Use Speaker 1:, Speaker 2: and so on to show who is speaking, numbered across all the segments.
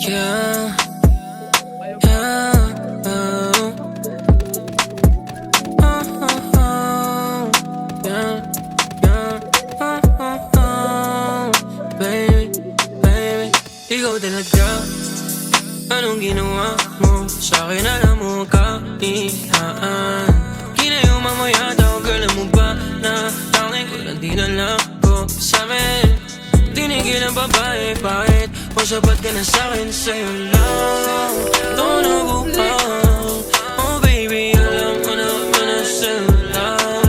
Speaker 1: Yeah, yeah, yeah, baby, baby, ikaw talaga. Anong ginawa mo sa'kin, alam mo kahinaan. Kinayuma mo yata o girl, mo ba na tangin ko lang di na lang ko sa'min. Tinigil ang babae, bakit? O sapat ka na sa'kin, sa'yo lang ito nabuhang. Oh baby, alam mo naman na sa'yo lang.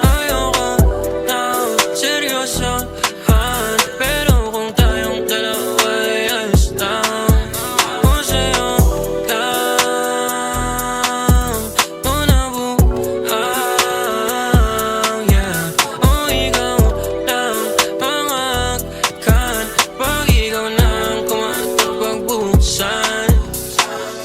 Speaker 1: Ayoko na seryosohan, pero kung tayong dalawa ay ayos lang. O sa'yo lang ito nabuhang, yeah. O ikaw lang ang akan pag ikaw nang kumatapagbusan,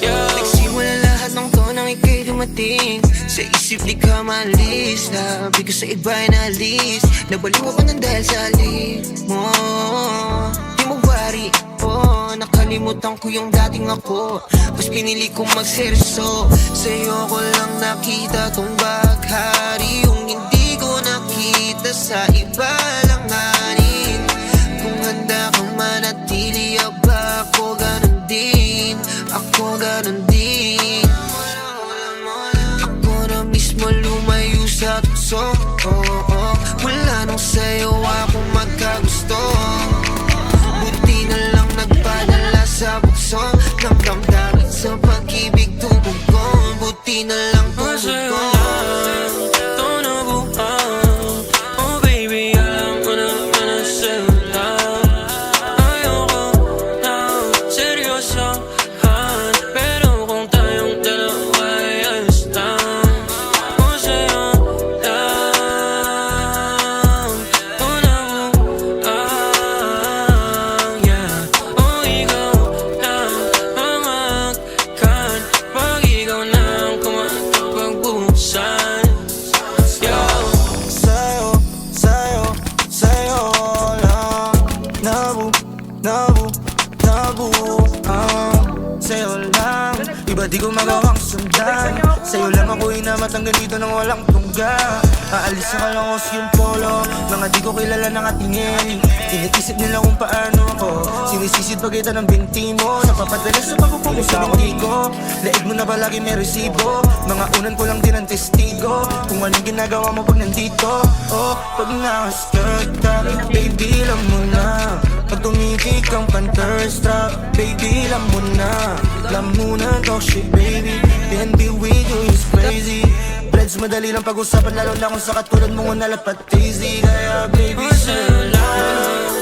Speaker 1: yeah.
Speaker 2: Nagsimula lahat ng to nang ika'y dumating. Sa isip di ka maalis, labi ko sa iba'y naalis. Nabaliw ako ng dahil sa alip mo. Di mo worry, oh, nakalimutan ko yung dating ako. Mas pinili kong magseryoso. Sa'yo ko lang nakita tong baghari, yung hindi ko nakita sa iba lang hanin. Kung handa kang manatili, aba ako ganun din. Ako ganun din. Ako na mismo lumayo sa tukso, oh, oh. Wala nang sa'yo akong magkagusto. Buti na lang nagpadala sa bukso ng damdamin sa pag-ibig tumugon. Buti na lang
Speaker 1: O sa'yo
Speaker 2: tumugon.
Speaker 1: lang ito nabuhang. Oh baby, alam mo naman na sa'yo lang. Ayoko na seryosohan, pero kung tayong dalawa ay ayos lang. O sa'yo lang ito nabuhang, yeah. O ikaw lang ang akan pag ikaw nang kumatapagbusan, yeah.
Speaker 3: Sa'yo, sa'yo, sa'yo lang sa'yo lang, iba di ko magawang sundan. Sa'yo lang ako inamatang ganito nang walang tungga. Aalis na ka lang ako sa yung polo, mga di ko kilala nakatingin. Iniisip nila kung paano ako sinisisid pagkita ng binti mo. Napapadala sa pagkukulo sa binti ko. Laig mo na palagi may resibo, mga unan ko lang din ang testigo. Kung anong ginagawa mo pag nandito, oh, pag nakaskirt ka, baby lang mo na. Pag tumitik ang panther strap, baby lang mo na. Lamunan talk shit baby, PNB with you is crazy. Bleds madali lang pag-usapan, lalo na kung sa katulad mo nalapat easy. Kaya baby
Speaker 1: O sa'yo lang